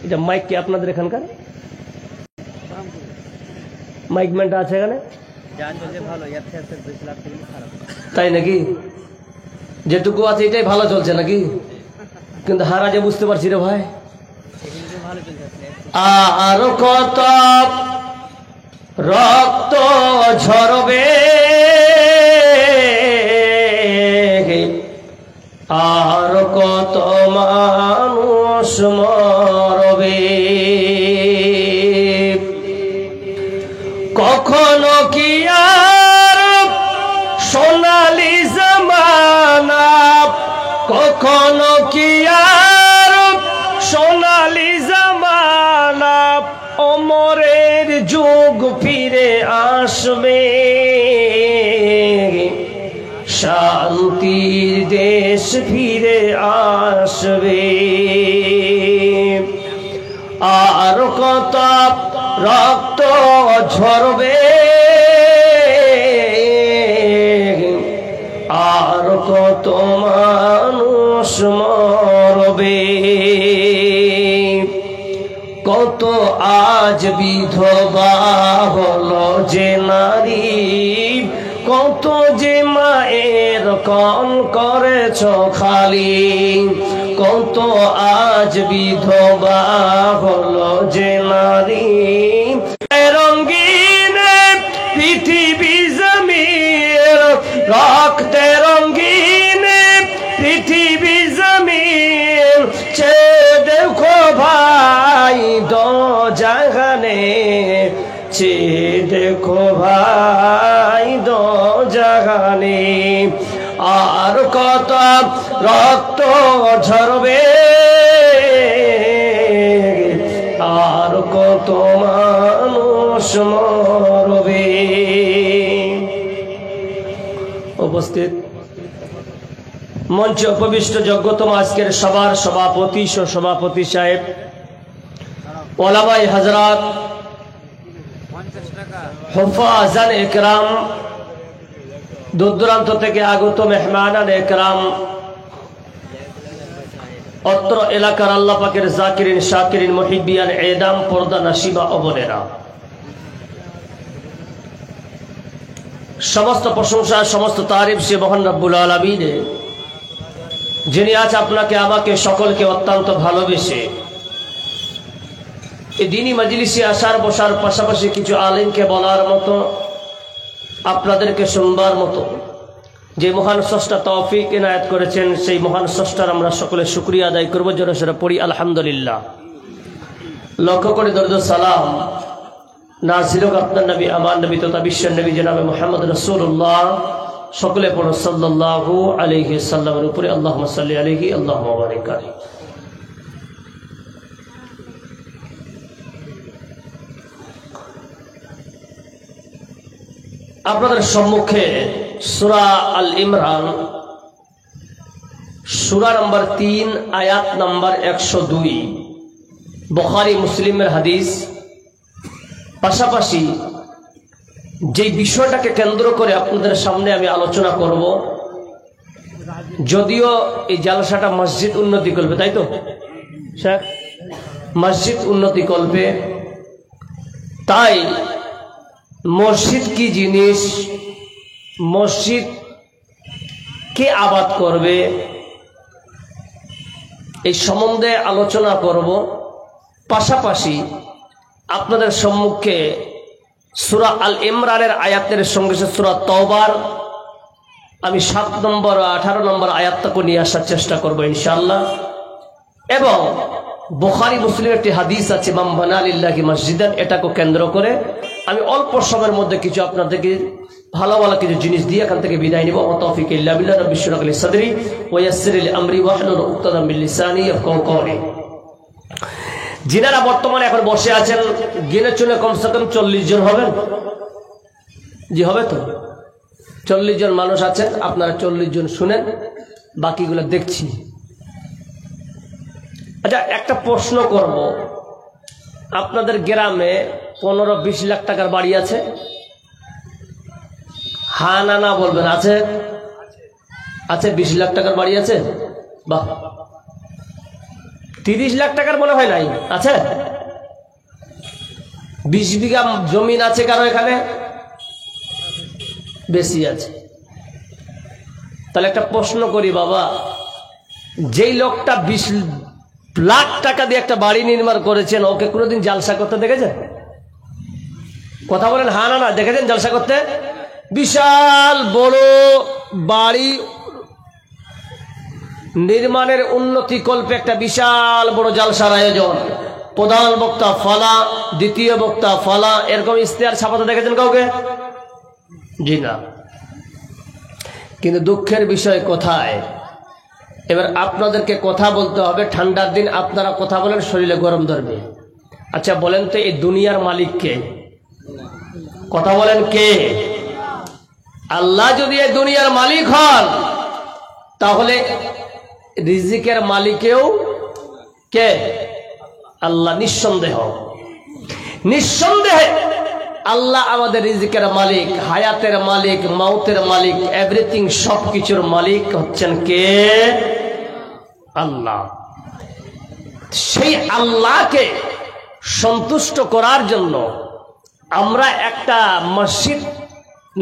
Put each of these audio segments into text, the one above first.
এটা মাইক কি আপনাদের এখানকার মাইক ম্যানটা আছে এখানে? তাই নাকি? যেটুকু আছে এটাই ভালো চলছে নাকি? কিন্তু হারা যে বুঝতে পারছি রে ভাই। আর কত রক্ত ঝরবে, আর কত মানুষ মরবে, কখনো কি আর সোনালি জামানা, কখনো কি আর সোনালি জামানা, অমরের যুগ ফিরে আসবে, শান্তির দেশ ফিরে আসবে। আর কত রক্ত ঝরবে, আর কত মানুষ মরবে, কত আজ বিধবা হলো যে নারী, কত যে মায়ের কন করেছ খালি, কত আজ বিধবা হলো যে নারী। রঙিন পৃথিবী জমির, রক্তে রঙিন পৃথিবী জমির, চে দেখো ভাই দো জাহানে, চে দেখো ভাই দো জাহানে। আর কত রক্ত ঝরবে, আর কত মানুষ মরবে। উপস্থিত মঞ্চে উপবিষ্ট যোগ্যতম আজকের সবার সভাপতি সভাপতি সাহেব, ওলামাই হযরত, হুফাজান ইকরাম, দূর দূরান্ত থেকে আগত মেহমানান ইকরাম, অত্র এলাকার আল্লাহ পাকের জাকিরিন শাকিরিন মুহিব্বিয়ান এদাম পর্দা নাসিবা ও বোনেরা, সমস্ত প্রশংসা সমস্ত তারিফ সে মহান রব্বুল আলামিনের, যিনি আজ আপনাকে আমাকে সকলকে অত্যন্ত ভালোবেসে এই দিনী মজলিসে আসার বসার পাশাপাশি কিছু আলেমকে বলার মতো, আপনাদেরকে শুনবার মতো যে মহান স্রষ্টা তৌফিক ইনায়াত করেছেন, সেই মহান স্রষ্টার আমরা সকলে শুকরিয়া আদায় করবো। জোরে সোরে পড়ি আলহামদুলিল্লাহ। লক্ষ্য করে দরুদ সালাম নাযিল হোক আপনার নবী আমার নবী তথা বিশ্বের নবী জনাবে মুহাম্মদ রাসূলুল্লাহ, সকলে পড়ো সাল্লাল্লাহু আলাইহি সাল্লামের উপরে। আল্লাহুম্মা সাল্লি আলাইহি আল্লাহুম্মা বারিক আলাইহি। আপনাদের সম্মুখে সূরা আল ইমরান সূরা নম্বর 3 আয়াত নম্বর 102, বুখারী মুসলিমের হাদিস। পাশাপাশি যে বিষয়টাকে কেন্দ্র করে আপনাদের সামনে আমি আলোচনা করব, যদিও এই জালসাটা মসজিদ উন্নতি কল্পে, তাই তো শেখ, মসজিদ উন্নতি কল্পে, তাই মসজিদ কি জিনিস, মসজিদ কে আবাদ করবে, এই সম্বন্ধে আলোচনা করব। পাশাপাশি আপনাদের সম্মুখে সূরা আল ইমরানের আয়াতের সঙ্গে সূরা তওবার আমি 7 নম্বর 18 নম্বর আয়াতটাকে নিয়ে আসার চেষ্টা করব ইনশাআল্লাহ। এবং বুখারী মুসলিমের একটি হাদিস আছে, মান বানা লিল্লাহি মসজিদান, এটাকে কেন্দ্র করে আমি অল্প সময়ের মধ্যে কিছু আপনাদেরকে ভালো ভালো কিছু জিনিস দিয়ে এখান থেকে বিদায় নিব। ওয়া তাওফিক ইল্লা বিল্লাহ। রাব্বি ইশরাহ লি সাদরি ওয়া ইয়াসসির লি আমরি ওয়াহলুল উকতাদাম মিন লিসানি ইয়াফকাহু কওলি। যিনারা বর্তমানে এখন বসে আছেন, গিনে চুনে কমসে কম 40 জন হবেন। জি হবে তো? 40 জন মানুষ আছেন, আপনারা 40 জন শুনেন, বাকিগুলো দেখছি। আচ্ছা, একটা প্রশ্ন করব, আপনাদের গ্রামে 15-20 লাখ টাকার বাড়ি আছে? হ্যাঁ না না বলবেন। আছে? আছে 20 লাখ টাকার বাড়ি আছে? বাহ, 30 লাখ টাকার মনে হয় নাই, আছে? 20 বিঘা জমিন আছে কারো এখানে? বেশি আছে। তাহলে একটা প্রশ্ন করি বাবা, যেই লোকটা 20 লাখ টাকা দিয়ে একটা বাড়ি নির্মাণ করেছেন, ওকে কোনোদিন জালসা করতে দেখেছেন? কথা বলেন হ্যাঁ না না, দেখেছেন জালসা করতে? বিশাল বড় বাড়ি নির্মাণের উন্নতি কল্পে একটা বিশাল বড় জালসার আয়োজন, প্রধান বক্তা ফালা, দ্বিতীয় বক্তা ফালা, এরকম ইশতেহার ছাপাতে দেখেছেন কাউকে? জি না। কিন্তু দুঃখের বিষয় কোথায়, এবার আপনাদেরকে কথা বলতে হবে। ঠান্ডার দিন আপনারা কথা বলেন, শরীরে গরম ধরবে। আচ্ছা বলেন তো, এই দুনিয়ার মালিক কে? কথা বলেন কে? আল্লাহ যদি এই দুনিয়ার মালিক হন, তাহলে রিজিকের মালিকেও কে? আল্লাহ। নিঃসন্দেহ, নিঃসন্দেহে আল্লাহ আমাদের রিজিকের মালিক, হায়াতের মালিক, মাউতের মালিক, এভরিথিং, সবকিছুর মালিক হচ্ছেন কে? আল্লাহ। সেই আল্লাহকে সন্তুষ্ট করার জন্য আমরা একটা মসজিদ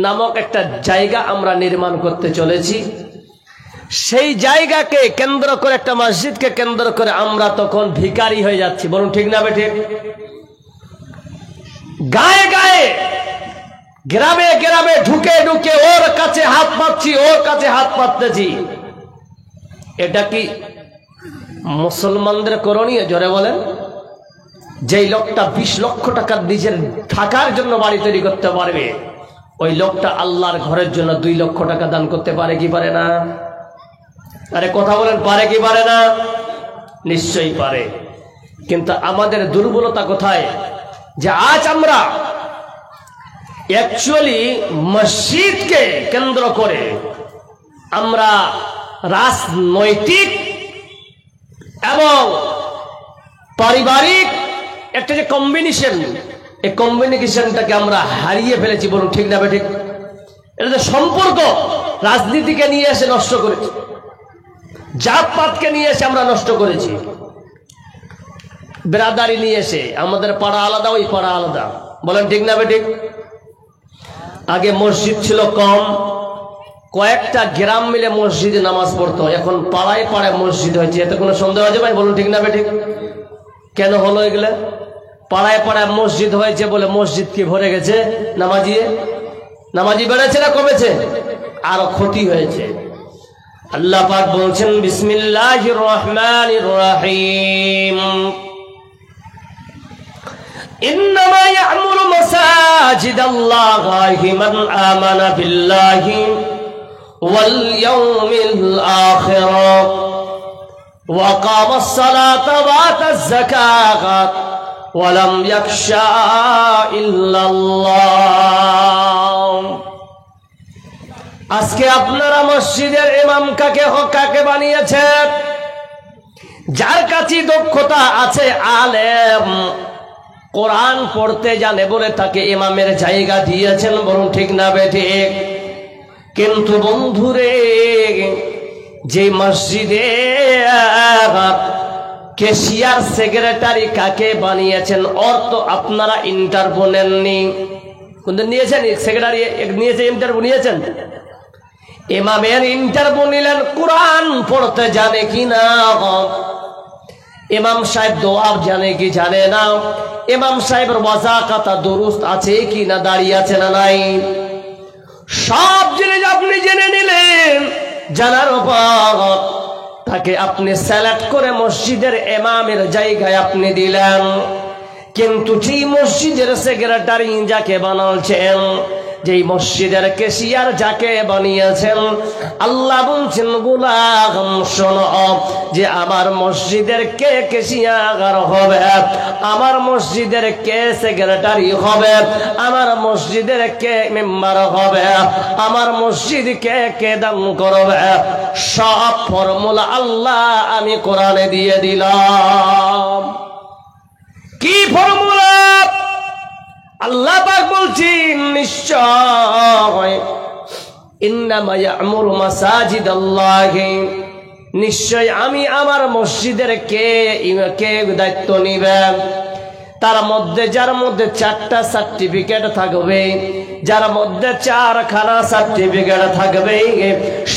নামক একটা জায়গা আমরা নির্মাণ করতে চলেছি। সেই জায়গাকে কেন্দ্র করে, একটা মসজিদকে কেন্দ্র করে আমরা তখন ভিখারি হয়ে যাচ্ছি। বলুন ঠিক না বেঠিক? গায়ে গায়ে, গ্রামে গ্রামে ঢুকে ঢুকে ওর কাছে হাত পাচ্ছি, ওর কাছে হাত পাততেছি। এটা কি মুসলমানদের করণীয়? জোরে বলেন। যেই লোকটা 20 লক্ষ টাকা নিজের থাকার জন্য বাড়ি তৈরি করতে পারবে, ওই লোকটা আল্লাহর ঘরের জন্য 2 লক্ষ টাকা দান করতে পারে কি পারে না? আরে কথা বলেন, পারে কি পারে না? নিশ্চয়ই পারে। কিন্তু আমাদের দুর্বলতা কোথায়, যে আজ আমরা অ্যাকচুয়ালি মসজিদকে কেন্দ্র করে আমরা রাজনৈতিক এবং পারিবারিক একটা যে কম্বিনেশন, এই কম্বিনেশনটাকে আমরা হারিয়ে ফেলেছি। বলুন ঠিক না বেঠিক? এটা যে সম্পর্ক রাজনীতিকে নিয়ে এসে নষ্ট করেছি, জাতপাতকে নিয়ে এসে আমরা নষ্ট করেছি, বেরাদারি নিয়ে এসে আমাদের পাড়া আলাদা, ওই পাড়া আলাদা। বলেন ঠিক না বেঠিক? আগে মসজিদ ছিল কম, কয়েকটা গ্রাম মিলে মসজিদে নামাজ পড়তো, এখন পাড়ায় পাড়ায় মসজিদ হয়েছে। এতে কোনো সন্দেহ আছে ভাই? বলুন ঠিক না বেঠিক? কেন হলো এগুলো? পাড়ায় পাড়ায় মসজিদ হয়েছে বলে মসজিদ কি ভরে গেছে? নামাজি বেড়েছে না কমেছে? আরো ক্ষতি হয়েছে। আল্লাহ পাক বলছেন বিসমিল্লাহির রহমানির রহিম, ইন্নামা ইয়া'মুরু মাসাজিদাল্লাহি মান আমানা বিল্লাহি ওয়াল ইয়াউমিল আখির ওয়া কামাস সালাতা ওয়া আতাজ যাকাত ওয়া লাম ইয়াখশা ইল্লাল্লাহ। আজকে আপনারা মসজিদের ইমাম কাকে বানিয়েছেন? যার কাছে দক্ষতা আছে, আলেম, কোরআন পড়তে জানে বলে তাকে ইমামের জায়গা দিয়েছেন। বলুন ঠিক না বেঠিক? কিন্তু বন্ধুরে, যে মসজিদে ক্যাশিয়ার, সেক্রেটারি কাকে বানিয়েছেন? ওর তো আপনারা ইন্টারভিউ নেননি। কোনদিন নিয়েছেন? সেক্রেটারি নিয়েছে, ইন্টারভিউ নিয়েছেন? ইমামের ইন্টারভিউ নিলেন কোরআন পড়তে জানে কিনা, ইমাম সাহেব দোয়া জানে কি জানে না, ইমাম সাহেবের ওয়াজাকাতা দুরুস্ত আছে কি না, দাঁড়িয়ে আছে না নাই, সব জিনিস আপনি জেনে নিলেন। জানার পর তাকে আপনি সিলেক্ট করে মসজিদের ইমামের জায়গায় আপনি দিলেন। কিন্তু যেই মসজিদের সেক্রেটারি যাকে বানাচ্ছেন, যেই মসজিদের ক্যাশিয়ার যাকে বানিয়েছেন, আল্লাহ বলছেন গোলাম শোনো, যে আমার মসজিদের কে ক্যাশিয়ার হবে, আমার মসজিদের কে সেক্রেটারি হবে, আমার মসজিদের কে মেম্বার হবে, আমার মসজিদ কে দান করবে, সব ফর্মুলা আল্লাহ আমি কোরআনে দিয়ে দিলাম। কি ফর্মুলা? আল্লাহ পাক বলছেন নিশ্চয়, ইন্নামা ইয়া'মুরু মাসাজিদাল্লাহি, নিশ্চয় আমি আমার মসজিদের কে দায়িত্ব নিবে? তার মধ্যে যার মধ্যে 4টা সার্টিফিকেট থাকবে, যার মধ্যে 4খানা সার্টিফিকেট থাকবে,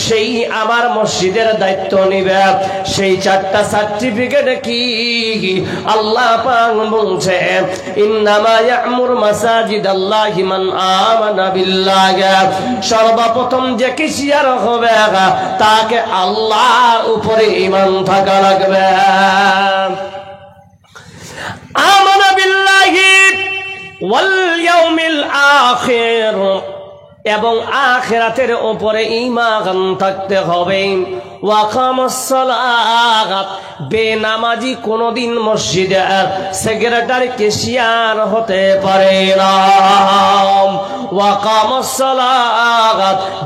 সেই আমার মসজিদের দায়িত্ব নিবে। সেই 4টা সার্টিফিকেট কি? আল্লাহ পাক বলছে, ইন্নামা ইয়ামুর মাসাজিদাল্লাহি মান আমানা বিল্লাহ। সর্বপ্রথম যে কিসিয়ার হবে তাকে আল্লাহর উপরে ঈমান থাকা লাগবে। আমানা বিল্লাহি ওয়াল ইয়াউমিল আখির, এবং আখিরাতের উপরে ঈমান থাকতে হবে। ওয়া কামাস সালাত, বেনামাজি কোনদিন মসজিদের সেক্রেটারি ক্যাশিয়ার হতে পারে না। ওয়া কামাস সালাত,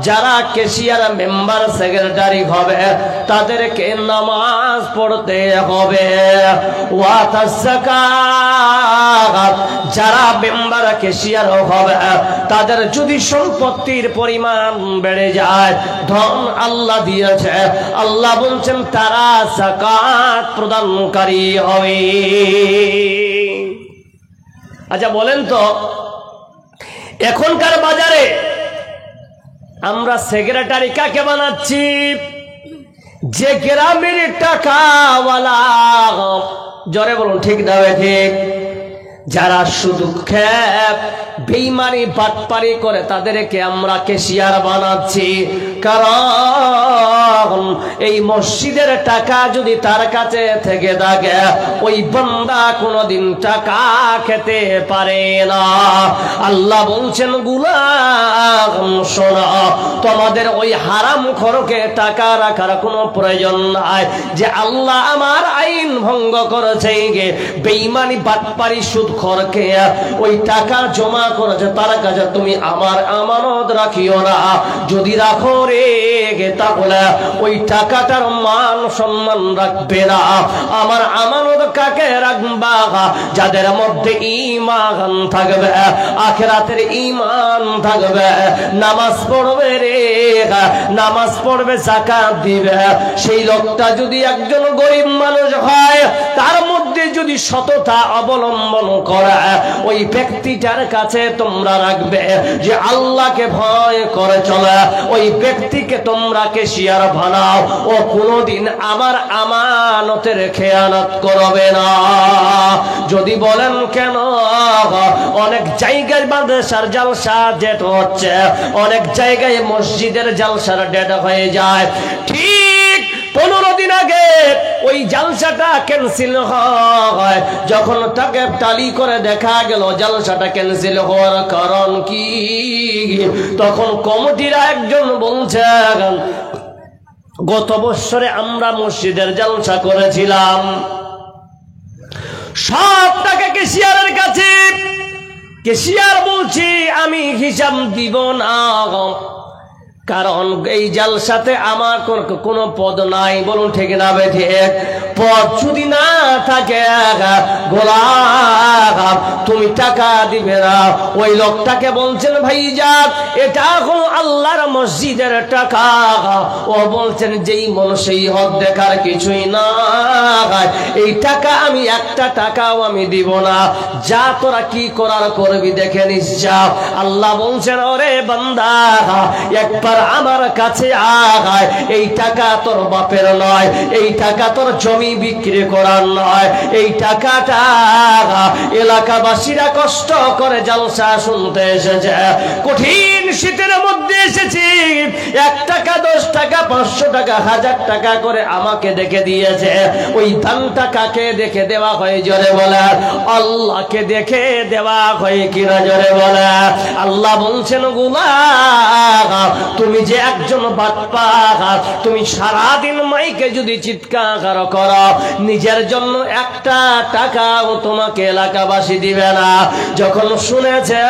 যারা ক্যাশিয়ার মেম্বার সেক্রেটারি হবে তাদেরকে নামাজ পড়তে হবে। ওয়া তাযাকাত, যারা মেম্বার ক্যাশিয়ার হবে তাদের যদি সম্পত্তির পরিমাণ বেড়ে যায়, ধন আল্লাহ দিয়েছে, আল্লাহ বলছেন তারা যাকাত প্রদানকারী হবে। আচ্ছা বলেন তো, এখনকার বাজারে আমরা সেক্রেটারি কাকে বানাচ্ছি? যে গ্রামের টাকাওয়ালা, জোরে বলুন ঠিক না ঠিক? যারা শুধু খেপ বেঈমানি বাটপারি করে তাদেরকে আমরা ক্যাশিয়ার বানাচ্ছি। কারণ এই মসজিদের টাকা যদি তার কাছে থেকে থাকে, ওই বান্দা কোনদিন টাকা খেতে পারে না। আল্লাহ বলছেন, গোলাম শোনো, তোমাদের ওই হারাম খরকে টাকা রাখার কোনো প্রয়োজন নাই। যে আল্লাহ আমার আইন ভঙ্গ করেছে, বেঈমানি বাটপারি সুদ খরকে ওই টাকা জমা করেছে, তার কাছে তুমি আমার আমানত রাখিও না। যদি রাখো রে, তাহলে ওই টাকাটার মান সম্মান রাখবে না। আমার আমানত কাকে রাখবা? যাদের মধ্যে ঈমান থাকবে, আখিরাতের ঈমান থাকবে, নামাজ পড়বে রে, নামাজ পড়বে, যাকাত দিবে। সেই লোকটা যদি একজন গরিব মানুষ হয়, তার মধ্যে যদি সততা অবলম্বন করে, ওই ব্যক্তিটার কাছে তোমরা রাখবে যে আল্লাহকে ভয় করে চলে। ওই ব্যক্তিকে তোমরা ক্যাশিয়ার বানাও, ও কোনদিন আমার আমানতের খেয়ানত করবে না। যদি বলেন কেন, অনেক জায়গায় মাদ্রাসার জালসা ডেট হচ্ছে, অনেক জায়গায় মসজিদের জালসার ডেট হয়ে যায়। ঠিক 15 দিন আগে ওই জালসাটা ক্যান্সেল হয়, যখন তাকে টালি করে দেখা গেল জালসাটা ক্যান্সেল হওয়ার কারণ কি, তখন কমিটিরা একজন বলছে, গত বছরে আমরা মসজিদের জালসা করেছিলাম, সব টাকা ক্যাশিয়ারের কাছে। ক্যাশিয়ার বলছি আমি হিসাব দিব না, কারণ এই জালসাতে আমার কোনো পদ নাই। বলুন ঠিক না বেঠিক? পদ যদি না থাকে, গোলাম তুমি টাকা দিবে না। ওই লোকটাকে বলছেন, ভাইজান এটা এখন আল্লাহর মসজিদের টাকা। ও বলছেন, যেই মন সেই হক দেখার কিছুই না, এই টাকা আমি একটা টাকাও আমি দিব না, যা তোরা কি করার করবি দেখে নিস যা। আল্লাহ বলছেন, ওরে বান্দা, একবার আমার কাছে আয়, এই টাকা তোর বাপের নয়, এই টাকা তোর জমি বিক্রি করার নয়, এই টাকাটা এলাকাবাসীরা কষ্ট করে জালসা শুনতে এসেছে, কঠিন শীতের মধ্যে এসেছি, 1 টাকা 10 টাকা 500 টাকা 1000 টাকা করে আমাকে দেখে দিয়েছে। ওই দানটা কাকে দেখে দেওয়া হয়? জোরে বলে আল্লাহকে দেখে দেওয়া হয় কিনা? জোরে বলে। আল্লাহ বলছেন, গোলাম তুমি যে একজন বাটপার, তুমি সারাদিন মাইকে যদি চিৎকার করো, নিজের জন্য একটা টাকাও তোমাকে এলাকাবাসী দিবে না। যখন শুনেছে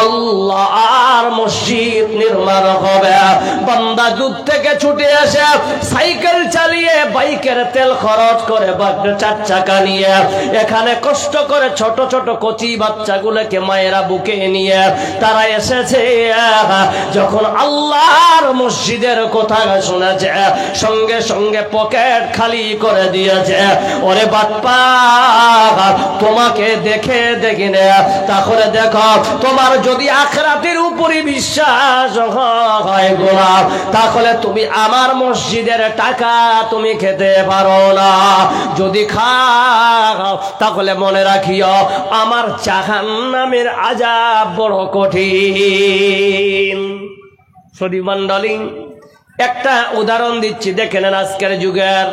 আল্লাহর মসজিদ নির্মাণ হবে, বান্দা দূর থেকে ছুটে এসে সাইকেল চালিয়ে বাইকের তেল খরচ করে চার চাকা নিয়ে এখানে কষ্ট করে ছোট ছোট কচি বাচ্চাগুলোকে মায়েরা বুকে নিয়ে তারা এসেছে। যখন আল্লাহর মসজিদের কথা শুনেছে সঙ্গে সঙ্গে পকেট খালি করে দিয়েছে। ওরে বাপ্পা, তোমাকে দেখে দেখি না, তাহলে দেখো তোমার যদি আখিরাতের উপরে বিশ্বাস হয় গোলাম, তাহলে তুমি আমার মসজিদের টাকা তুমি খেতে পারো না। যদি খাও তাহলে মনে রাখিও আমার জাহান্নামের আযাব বড় কঠিন। সদী মণ্ডলী, একটা উদাহরণ দিচ্ছি, দেখে নেন। আজকের যুগের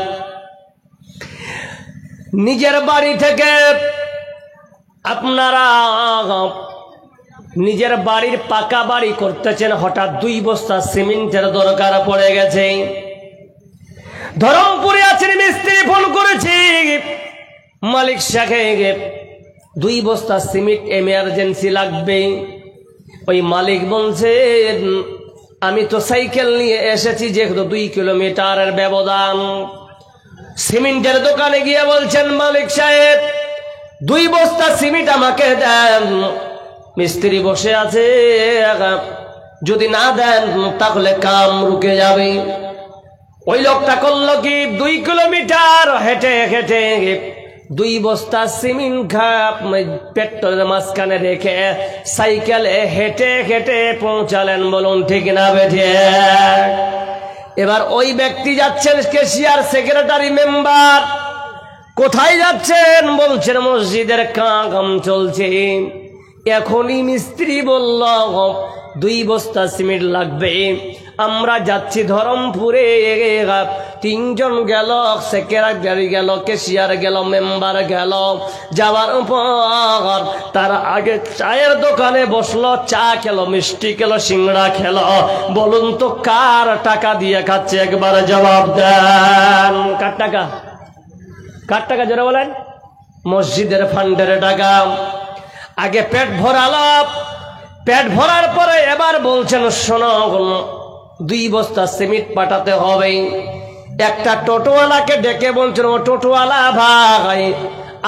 নিজের বাড়ি থেকে আপনারা নিজের বাড়ির পাকা বাড়ি করতেছেন, হঠাৎ 2 বস্তা সিমেন্টের দরকার পড়ে গেছে। ধরমপুরে আছেন, মিস্ত্রি ফোন করেছি, মালিক সাহেব 2 বস্তা সিমেন্ট এমার্জেন্সি লাগবে। ওই মালিক বলছে আমি তো সাইকেল নিয়ে এসেছি, যেহেতু 2 কিলোমিটারের ব্যবধান। সিমেন্টের দোকানে গিয়ে বলছেন মালিক সাহেব 2 বস্তা সিমেন্ট আমাকে দেন। মিস্ত্রি বসে আছে, যদি না দেন তাহলে কাম রুকে যাবে। ওই লোকটা করলো কি, 2 কিলোমিটার হেঁটে হেঁটে 2 বস্তা সিমেন্ট পেট্রোলের মাঝখানে রেখে সাইকেলে হেঁটে হেঁটে পৌঁছালেন। বলুন ঠিক না বেঠে? এবার ওই ব্যক্তি যাচ্ছেন ক্যাশিয়ার, সেক্রেটারি, মেম্বার। কোথায় যাচ্ছেন? বলছেন মসজিদের কাম চলছে। এখনই মিস্ত্রি বলল 2 বস্তা সিমেন্ট লাগবে। আমরা যাচ্ছি ধরমপুরে। 3 জন গেল, সেক্রেটারি গেল, ক্যাশিয়ার গেল, মেম্বার গেল। যাওয়ার পর তারা আগে চায়ের দোকানে বসলো, চা খেলো, মিষ্টি খেলো, সিংড়া খেলো। বলুন তো কার টাকা দিয়ে খাচ্ছে? একবার জবাব দেন। কার টাকা? কার টাকা যারা বলেন? মসজিদের ফান্ডের টাকা। আগে পেট ভরালো, পেট ভরার পরে এবার বলছেন শোনো 2 বস্তা সিমেন্ট পাঠাতে হবে। একটা টোটোওয়ালাকে ডেকে বলছেন, ও টোটোওয়ালা ভাই,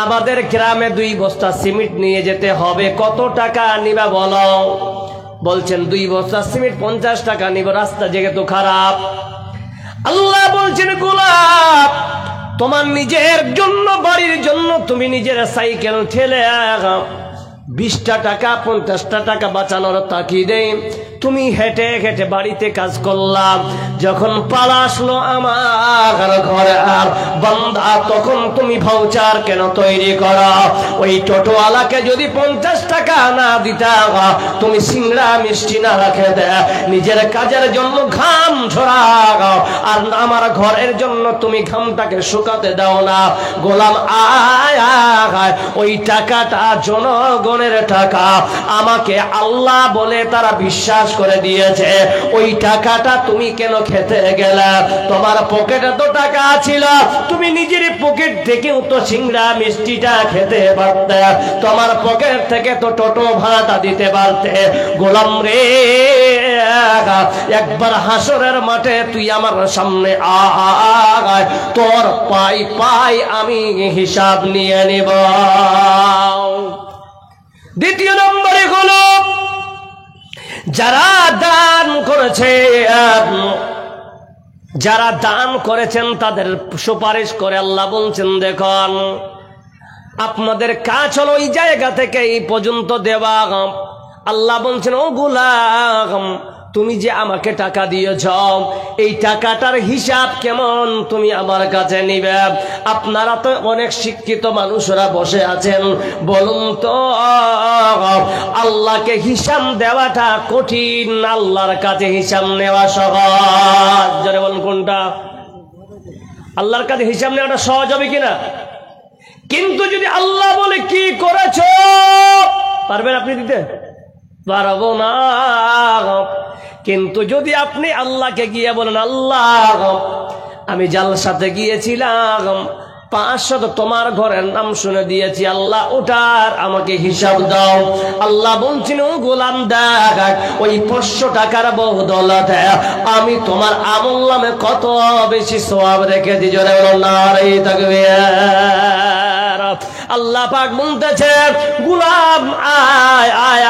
আমাদের গ্রামে 2 বস্তা সিমেন্ট নিয়ে যেতে হবে, কত টাকা নিবা বলো? বলছেন 2 বস্তা সিমেন্ট 50 টাকা নিব, রাস্তা যেহেতু খারাপ। আল্লাহ বলছেন গোলাপ, তোমার নিজের জন্য, বাড়ির জন্য তুমি নিজের সাইকেল ঠেলে 20টা টাকা 50টা টাকা বাঁচানোর তাকিদে তুমি হেঁটে হেঁটে বাড়িতে কাজ করলাম। যখন পালা আসলো আমার ঘরে আর বান্দা, তখন তুমি ভাউচার কেন তৈরি করো? ওই টোটোওয়ালাকে যদি 50 টাকা না দিতা, তুমি সিংড়া মিষ্টি না রাখে দে, নিজের কাজের জন্য ঘাম ঝরাও, আর আমার ঘরের জন্য তুমি ঘামটাকে শুকাতে দাও না। গোলাম আয় আয়, ওই টাকাটা জনগণের টাকা, আমাকে আল্লাহ বলে তারা বিশ্বাস করে দিয়েছে। ওই টাকাটা তুমি কেন খেতে গেলে? তোমার পকেটে তো টাকা ছিল, তুমি নিজের পকেট থেকেও তো সিংড়া মিষ্টিটা খেতে পারতে, তোমার পকেট থেকে তো টোটো ভাড়াটা দিতে পারতে। গোলাম রে, একবার হাসরের মাঠে তুই আমার সামনে আয়, তোর পাই পাই আমি হিসাব নিয়ে নিব। দ্বিতীয় নম্বরে হলো যারা দান করেছে, যারা দান করেছেন তাদের সুপারিশ করে আল্লাহ বলছেন দেখুন আপনাদের কাজ হলো এই জায়গা থেকে এই পর্যন্ত দেওয়া। আল্লাহ বলছেন ও গোলাম, তুমি যে আমাকে টাকা দিয়েছ, এই টাকাটার হিসাব কেমন তুমি আমার কাছে নিবে? আপনারা তো অনেক শিক্ষিত মানুষরা বসে আছেন, বলুন তো আল্লাহকে হিসাব দেওয়াটা কঠিন, আল্লাহর কাছে হিসাব নেওয়া সহজ? যারা বলুন কোনটা? আল্লাহর কাছে হিসাব নেওয়াটা সহজ হবে কিনা? কিন্তু যদি আল্লাহ বলে কি করেছ, পারবেন আপনি দিতে? পারবো না। কিন্তু যদি আপনি আল্লাহকে গিয়ে বলেন আল্লাহ আমি জালসাতে গিয়েছিলাম, 500 তোমার ঘরের নাম শুনে দিয়েছি আল্লাহ, ওটার আমাকে হিসাব দাও। আল্লাহ বলছেন ও গোলাম দেখ, ওই 500 টাকার বদৌলতে আমি তোমার আমলনামে কত বেশি সওয়াব রেখেছি। জোরে বলো নারে তাকবীর। আল্লাহ পাক বলতেছে গোলাম আয় আয়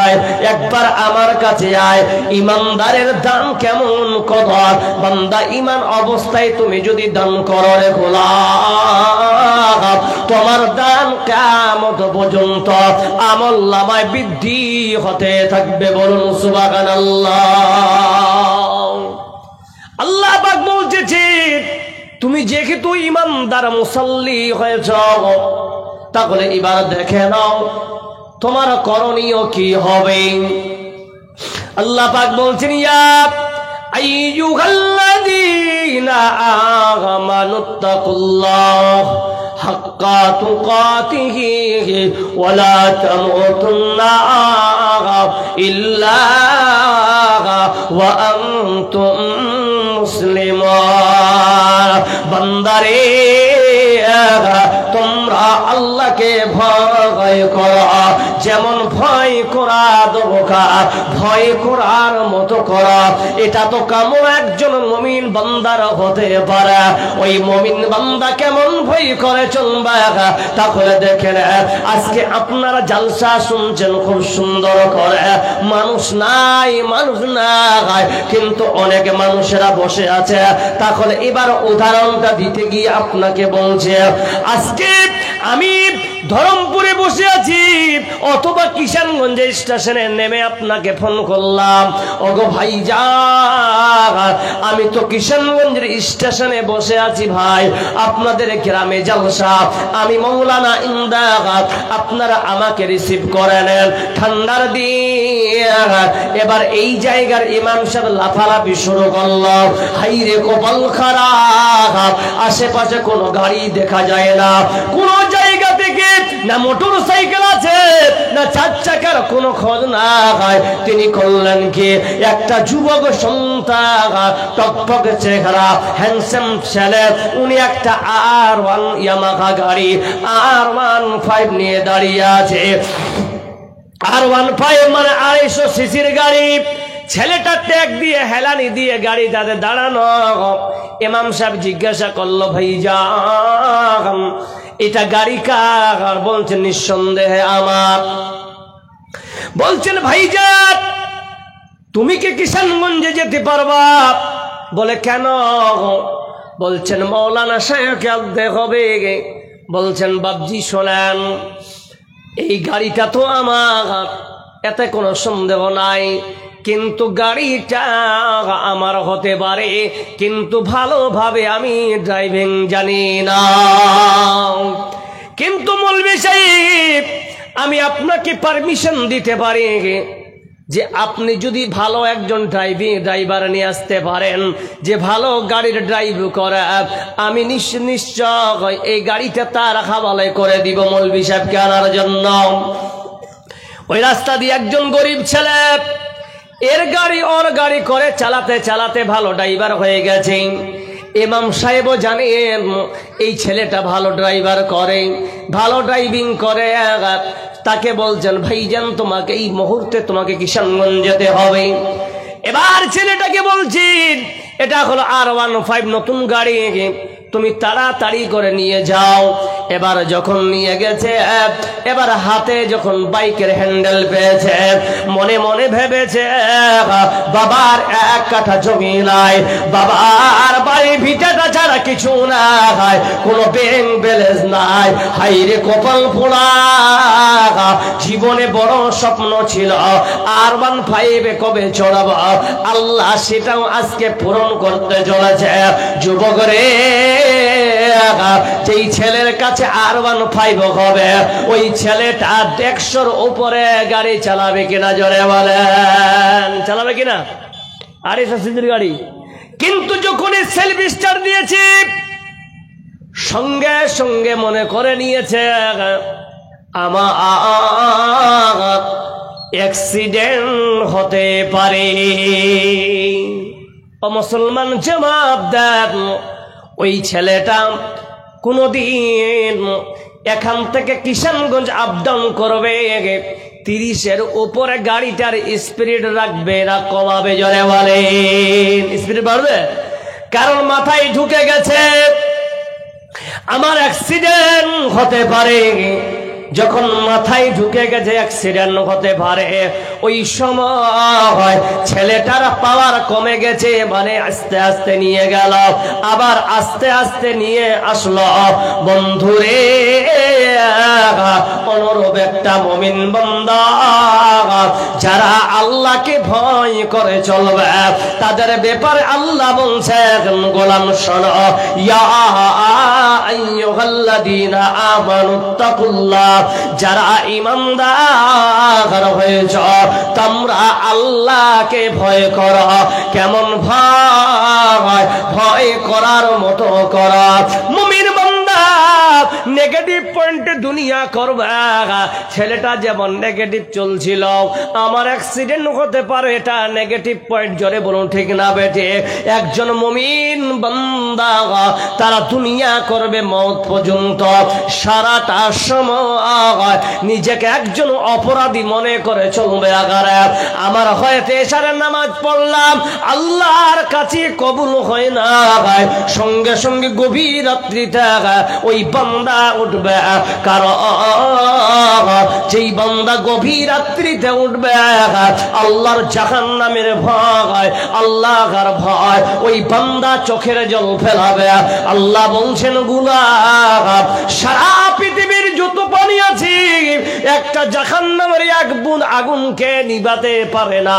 আয়, একবার আমার কাছে আয়। ইমানদারের দান কেমন কদর, বান্দা ইমান অবস্থায় তুমি যদি দান করো রে গোলাম, তোমার দান কিয়ামত পর্যন্ত আমলনামায় বৃদ্ধি হতে থাকবে। বলুন সুবহানাল্লাহ। আল্লাহ পাক বলতেছে তুমি যেহেতু ইমানদার মুসাল্লি হয়েছ, তাহলে এবার দেখে নাও তোমার করণীয় কি হবে। আল্লাহ পাক বলছেন ইয়া আইয়ুহাল্লাযীনা আমানুত্তাকুল্লাহ হাক্কা তুকাতিহি ওয়া লা তামুতুন্না ইল্লা ওয়া আনতুম মুসলিমুন। বান্দারে তোমরা আল্লাহকে ভয় করো, যেমন ভয় করা দরকার ভয় করার মতো করো। এটা তো কামো একজন মুমিন বান্দার হতে পারে। ওই মুমিন বান্দা কেমন ভয় করে চলবে, তাহলে দেখেন আজকে আপনারা জালসা শুনছেন খুব সুন্দর করে, মানুষ নাই কিন্তু অনেক মানুষেরা বসে আছে। তাহলে এবার উদাহরণটা দিতে গিয়ে আপনাকে বলছে, আজকে আমি ধরমপুরে বসে আছি অথবা কিষানগঞ্জে স্টেশনে নেমে আপনাকে ফোন করলাম, ওগো ভাইজান আমি তো কিষানগঞ্জের স্টেশনে বসে আছি ভাই, আপনাদের গ্রামে জালসা, আমি মৌলানা ইমদাদ, আপনারা আমাকে রিসিভ করে নেন ঠান্ডার দিন। এবার এই জায়গার ইমাম সাহেব লাফালাফি শুরু করলো, হাইরে কপাল খারাপ, আশেপাশে কোনো গাড়ি দেখা যায় না, কোনো জায়গা থেকে না মোটর সাইকেল আছে না 4 চাকার কোনো খোঁজ না হয়। তিনি করলেন কি, একটা যুবক সন্তান টকটক চেহারা হ্যান্ডসাম ছেলে, উনি একটা R1 ইয়ামাহা গাড়ি R15 নিয়ে দাঁড়িয়ে আছে। R15 মানে 250 সিসির গাড়ি। ছেলেটা ট্যাগ দিয়ে হেলানি দিয়ে গাড়ি তাদের দাঁড়ানো। ইমাম সাহেব জিজ্ঞাসা করলো, ভাইজান এটা গাড়ি কার? বলছেন নিঃসন্দেহে আমার। বলছেন ভাইজান তুমি কি কিষানগঞ্জে যেতে পারবা? বলে কেন? বলছেন মৌলানা সাহেবকে আনতে হবে। বলছেন বাবজি শোনেন, এই গাড়িটা তো আমার, এতে কোনো সন্দেহ নাই, কিন্তু গাড়িটা আমার হতে পারে, কিন্তু ভালোভাবে আমি ড্রাইভিং জানি না। কিন্তু মৌলভী সাহেব আমি আপনাকে পারমিশন দিতে পারি যে আপনি যদি ভালো একজন ড্রাইভার নিয়ে আসতে পারেন, যে ভালো গাড়ির ড্রাইভ করে, আমি নিশ্চয় এই গাড়িটা তার হাওয়ালে করে দিব মৌলভী সাহেবকে আনার জন্য। ওই রাস্তা দিয়ে একজন গরিব ছেলে এর গাড়ি ওর গাড়ি করে চালাতে চালাতে ভালো ড্রাইভার হয়ে গেছে। ইমাম সাহেবও জানেন এই ছেলেটা ভালো ড্রাইভার করে, ভালো ড্রাইভিং করে। তাকে বলছেন ভাইজান তোমাকে এই মুহূর্তে তোমাকে কিষানগঞ্জ যেতে হবে। এবার ছেলেটাকে বলছেন এটা হলো R15 নতুন গাড়ি, তুমি তাড়াতাড়ি করে নিয়ে যাও। এবার যখন নিয়ে গেছে, এবার হাতে যখন বাইকের হ্যান্ডেল পেয়েছে, মনে মনে ভেবেছে বাবার 1 কাঠা জমি নাই, বাবার বাড়ি ভিটাটা ছাড়া কিছু নাই, কোনো ব্যাংক ব্যালেন্স নাই। হাইরে কপাল পোড়া, জীবনে বড় স্বপ্ন ছিল R15 কবে চড়াবো, আল্লাহ সেটাও আজকে পূরণ করতে চলেছে। যুবক রে, যেই ছেলের কাছে R15 হবে ওই ছেলেটা 150-র উপরে গাড়ি চালাবে কিনা? জোরে বলেন, চালাবে কিনা? 250 সিসির গাড়ি। কিন্তু যখন সেলফ স্টার্ট দিয়েছি সঙ্গে সঙ্গে মনে করে নিয়েছে আমার অ্যাক্সিডেন্ট হতে পারে। ও মুসলমান জবাব দেন, ওই ছেলেটা কোনদিন এখান থেকে কিষানগঞ্জ আপ ডাউন করবে 30-এর উপরে গাড়িটার স্পিড রাখবে না কমাবে? জোরে বলেন। স্পিড বাড়বে, কারণ মাথায় ঢুকে গেছে আমার অ্যাক্সিডেন্ট হতে পারে। যখন মাথায় ঢুকে গেছে অ্যাক্সিডেন্ট হতে পারে, ওই সময় ছেলেটার পাওয়ার কমে গেছে, মানে আস্তে আস্তে নিয়ে গেল, আবার আস্তে আস্তে নিয়ে আসলো। বন্ধুরে, অনুরূপ একটা মুমিন বান্দা যারা আল্লাহকে ভয় করে চলবে, তাদের ব্যাপারে আল্লাহ বলছেন, গোলাম শোনো, ইয়া আইয়ুহাল্লাযীনা আমানুত্তাকুল্লাহ, যারা ঈমানদার হয়েছ তোমরা আল্লাহকে ভয় করো। কেমন ভয়? ভয় করার মতো করো। মুমিন বান্দা নেগেটিভ পয়েন্টে দুনিয়া করবে। ছেলেটা যেমন নেগেটিভ চলছিল, আমার অ্যাক্সিডেন্ট হতে পারে, এটা নেগেটিভ পয়েন্ট। জোরে বলুন ঠিক না বেটে? একজন মুমিন বান্দা তারা দুনিয়া করবে মওত পর্যন্ত, সারাটা সময় নিজেকে একজন অপরাধী মনে করে চলবে। আগারে আমার হয়তো এশারের নামাজ পড়লাম, আল্লাহর কাছে কবুল হয় না, সঙ্গে সঙ্গে গভীর রাত্রিতে ওই বান্দা উঠবে। কারণ যেই বান্দা গভীর রাত্রিতে উঠবে আল্লাহর জাহান্নামের ভয়, আল্লাহর ভয়, ওই বান্দা চোখের জল ফেলাবে। আল্লাহ বলছেন, গোলাম সারা পৃথিবীর যত পানি আছে একটা জাহান্নামের এক বুঁদ আগুনকে নিভাতে পারে না,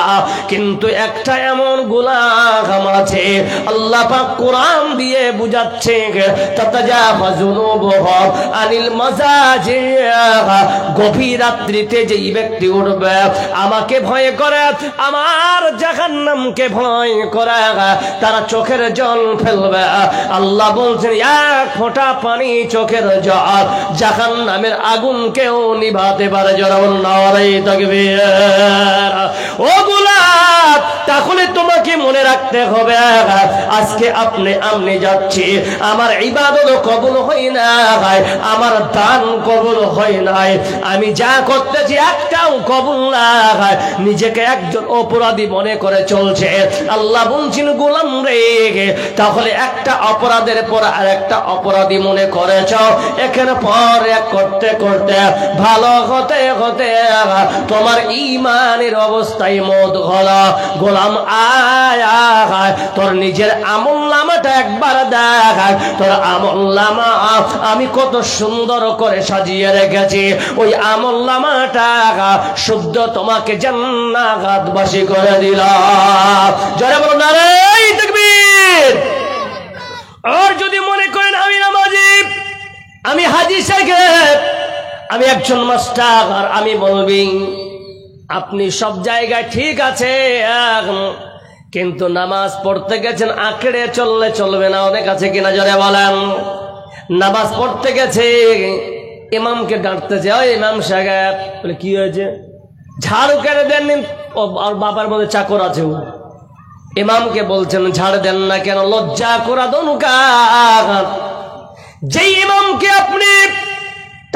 কিন্তু একটা এমন গোলাম আছে আল্লাহ পাক কোরআন দিয়ে বুঝাচ্ছে, তাতাজাফাজুনুবুহুম আনিল মাজাজি, গভীর রাত্রিতে যেই ব্যক্তি উঠবে আমাকে ভয় করে, আমার জাহান্নামকে ভয় করে, তারা চোখের জল ফেলবে। আল্লাহ বলছেন, এক ফোঁটা পানি চোখের জল জাহান্নামের আগুনকেও নিভাতে পারে। জরাবন নারে তাকবীর। ও গোলাম, তাহলে তোমাকে মনে রাখতে হবে, আজকে আমি যাচ্ছি, আমার ইবাদত কবুল হয় না, আমার দান কবুল হয় নাই, আমি যা করতেছি একটাও কবুল না, নিজেকে একজন অপরাধী মনে করে চলছে। আল্লাহ বলছেন, গোলাম রে, তাহলে একটা অপরাধের পর আর একটা অপরাধী মনে করেছ, এখানে পর এক করতে করতে ভালো হতে হতে তোমার ঈমানের অবস্থায় মওত হলো। গোলাম আয়, তোর নিজের আমলনামাটা একবার দেখ, তোর আমলনামা আমি কত সুন্দর করে সাজিয়ে রেখেছি। ওই আমলনামাটা শুদ্ধ তোমাকে জান্নাতবাসী করে দিলাম। জোরে বলুন নারে তাকবীর। আর যদি মনে করেন আমি নামাজি, আমি হাজী সাহেব, আমি একজন মাস্টার, আমি বলবি আপনি সব জায়গায় ঠিক আছে, কিন্তু নামাজ পড়তে গেছেন আঁকড়ে চললে চলবে না। অনেক আছে কিনা? জোরে বলেন। নামাজ পড়তে গেছে, ইমামকে ডাঁটতেছে, ওই ইমাম সাহেব, বলে কি হয়েছে? ঝাড়ু কেড়ে দেন। আর বাবার মধ্যে চাকর আছে, ইমামকে বলছেন ঝাড় দেন না কেন? লজ্জা করা দনুকার। যে ইমামকে আপনি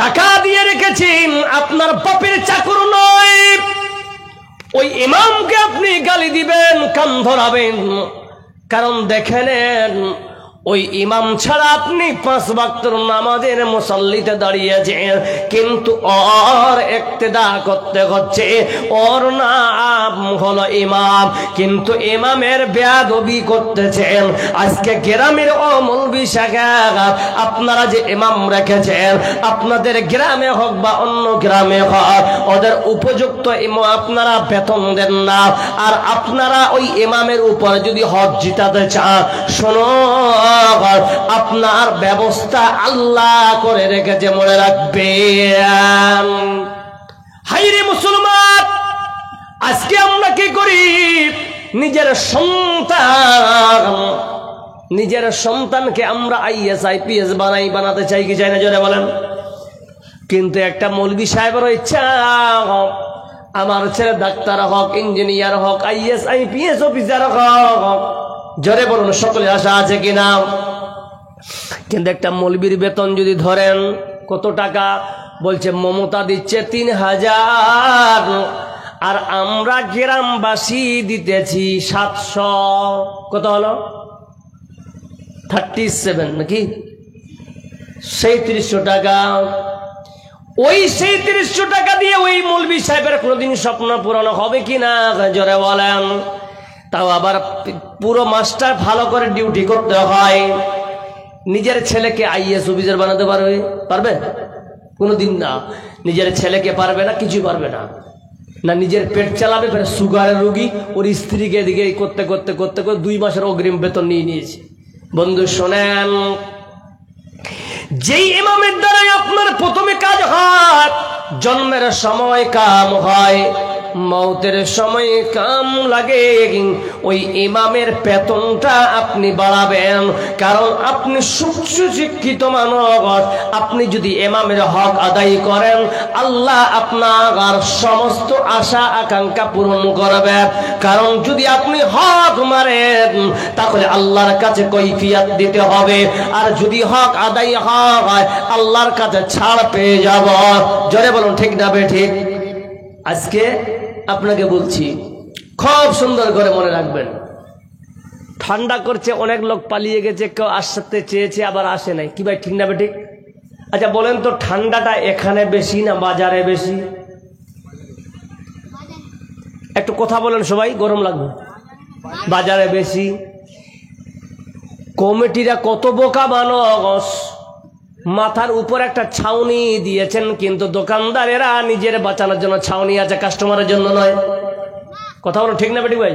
টাকা দিয়ে রেখেছেন, আপনার বাপের চাকর নয়, ওই ইমামকে আপনি গালি দিবেন, কান ধরাবেন। কারণ দেখে নেন, ওই ইমাম ছাড়া আপনি 5 ওয়াক্তের নামাজের মুসাল্লিতে দাঁড়িয়েছেন, কিন্তু ওর ইক্তেদা করতে হচ্ছে। ওর নাম হলো ইমাম, কিন্তু ইমামের বেয়াদবি করতেছেন। আজকে গ্রামের ও মৌলবি সাহেব, আপনারা যে ইমাম রেখেছেন, আপনাদের গ্রামে হোক বা অন্য গ্রামে হোক, ওদের উপযুক্ত ইমাম আপনারা বেতন দেন না। আর আপনারা ওই ইমামের উপর যদি হক জিতাতে চান, শোনো, আপনার ব্যবস্থা আল্লাহ করে রেখেছে, মনে রাখবেন। হাইরে মুসলমান, আজকে আমরা কি করি? নিজের সন্তানকে আমরা IAS IPS বানাতে চাই কি চাই না? জোরে বলেন। কিন্তু একটা মৌলবি সাহেবের ইচ্ছা, আমার ছেলে ডাক্তার হোক, ইঞ্জিনিয়ার হোক, IAS IPS অফিসার হোক। জোরে বলুন, সকলে আশা আছে কিনা? কিন্তু একটা মৌলবীর বেতন যদি ধরেন কত টাকা, বলছে মমতা দিচ্ছে 3000, আর আমরা গ্রামবাসী দিতেছি 700। কত হলো? 37 নাকি 3700 টাকা। ওই 3700 টাকা দিয়ে ওই মৌলবী সাহেবের কোনোদিন স্বপ্ন পূরণ হবে কিনা জোরে বলেন? তাও আবার পুরো মাস্টার ভালো করে ডিউটি করতে হয়। নিজের ছেলেকে আইএস অফিসার বানাতে পারবে? কোনোদিন না। নিজের ছেলেকে পারবে না, কিছু পারবে না। না নিজের পেট চালাবে, ফের সুগারের রুগী, ওর স্ত্রীকে এদিকে করতে করতে করতে করতে 2 মাসের অগ্রিম বেতন নিয়ে নিয়েছে। বন্ধু শোনেন, যেই ইমামের দ্বারাই আপনার প্রথমে কাজ হয়, জন্মের সময় কাম হয়, মৌতের সময় কাম লাগে, ওই ইমামের বেতনটা আপনি বাড়াবেন। কারণ আপনি সুশিক্ষিত মানুষ, আপনি যদি ইমামের হক আদায় করেন, আল্লাহ আপনার সমস্ত আশা আকাঙ্ক্ষা পূরণ করবে। কারণ যদি আপনি হক মারেন, তাহলে আল্লাহর কাছে কৈফিয়ত দিতে হবে, আর যদি হক আদায় হয় আল্লাহর কাছে ছাড় পেয়ে যাব। জোরে বলুন ঠিক না বেঠিক? আজকে আপনাকে বলছি, খুব সুন্দর করে মনে রাখবেন। ঠান্ডা করছে, অনেক লোক পালিয়ে গেছে, কেউ আসতে চেয়েছে আবার আসে নাই। কি ভাই ঠিক না বেঠিক? আচ্ছা বলেন তো, ঠান্ডাটা এখানে বেশি না বাজারে বেশি? একটু কথা বলেন সবাই, গরম লাগবে। বাজারে বেশি। কমিটিরা কত বোকা মানুষ, মাথার উপর একটা ছাউনি দিয়েছেন, কিন্তু দোকানদারেরা নিজের বাঁচানোর জন্য ছাউনি আছে, কাস্টমারের জন্য নয়। কথা বলো ঠিক না বেটি ভাই?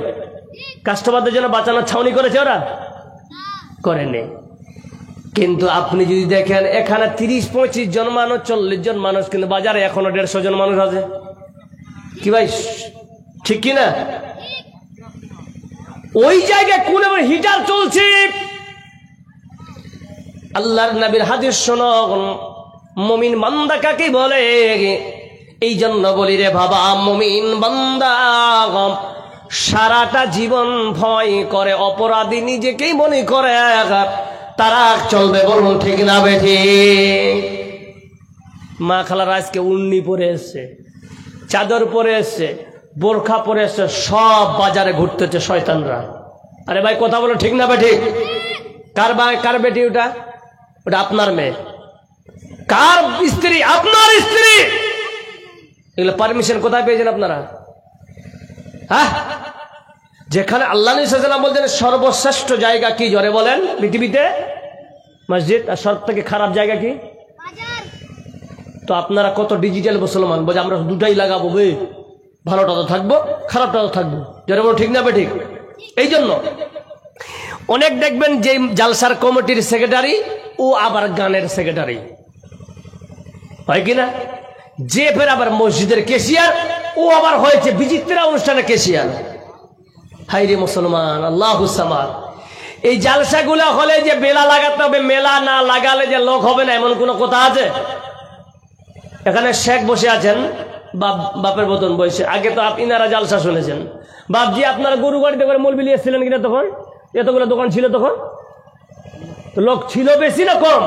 কাস্টমারদের জন্য বাঁচানোর ছাউনি করেছে ওরা? করেনি। কিন্তু আপনি যদি দেখেন, এখানে 30-35 জন মানুষ, 40 জন মানুষ, কিন্তু বাজারে এখনো 150 জন মানুষ আছে। কি ভাই ঠিক কিনা? ওই জায়গায় কোন হিটার চলছে। আল্লাহর নবীর হাদিস শোনো, মুমিন বান্দা কাকে বলে? এই জন্য বলি রে বাবা, মুমিন বান্দা সারাটা জীবন ভয় করে, অপরাধী নিজেকেই মনে করে তারা চলবে। বলুন ঠিক না বেঠি? মা খালার আজকে উন্নি পরে এসছে, চাদর পরে এসছে, বোরখা পরে এসছে, সব বাজারে ঘুরতেছে শয়তানরা। আরে ভাই কথা বলো ঠিক না বেঠি? কার বেটি ওটা? ওটা আপনার মেয়ে। কার স্ত্রী? আপনার স্ত্রী। এগুলো পারমিশন কোথায় পেয়েছেন আপনারা? হ্যাঁ, যেখানে আল্লাহ নবী সাল্লাল্লাহু আলাইহি ওয়াসাল্লাম বলছেন সর্বশ্রেষ্ঠ জায়গা কি জোরে বলেন পৃথিবীতে? মসজিদ। আর সব থেকে খারাপ জায়গা কি? তো আপনারা কত ডিজিটাল মুসলমান, বলে আমরা দুটাই লাগাবো, ভালোটা তো থাকবো, খারাপটা তো থাকবো। জোরে বলো ঠিক না বেঠিক? এই জন্য অনেক দেখবেন যে জালসার কমিটির সেক্রেটারি ও আবার গানের সেক্রেটারি হয় কিনা, যে ফের আবার মসজিদের কেশিয়ার, ও আবার হয়েছে বিচিত্রা অনুষ্ঠানে কেশিয়ার। হাই রে মুসলমান, আল্লাহু সামাদ। এই জালসাগুলো হলে যে মেলা লাগাতে হবে, মেলা না লাগালে যে লোক হবে না, এমন কোনো কথা আছে? এখানে শেখ বসে আছেন, বাপের মতন বসে। আগে তো ইনারা জালসা শুনেছেন। বাপজি আপনারা গরু গাড়িতে করে মৌলবি নিয়ে এসেছিলেন কিনা? তখন এতগুলো দোকান ছিল, তখন লোক ছিল বেশি না কম?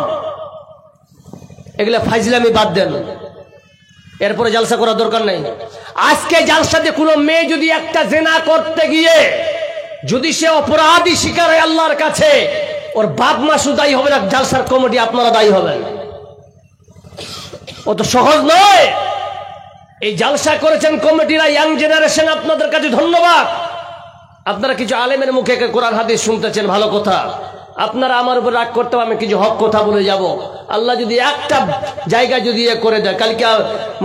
এগুলা ফাইজলামি বাদ দেন, এরপরে জালসা করার দরকার নাই। আজকে জালসাতে কোনো মেয়ে যদি একটা জেনা করতে গিয়ে যদি সে অপরাধী শিকার হয় আল্লাহর কাছে, ওর বাপ মা শুধু দায়ী হবে না, জালসার কমিটি আপনারা দায়ী হবেন। ও তো সহজ নয়। এই জালসা করেছেন কমিটিরা, ইয়াং জেনারেশন, আপনাদের কাছে ধন্যবাদ। আপনারা কিছু আলেমের মুখে কোরআন হাদিস শুনতেছেন, ভালো কথা। আপনারা আমার উপর রাগ করতে, আমি কিছু হক কথা বলে যাব। আল্লাহ যদি একটা জায়গা যদি করে দেয়, কালকে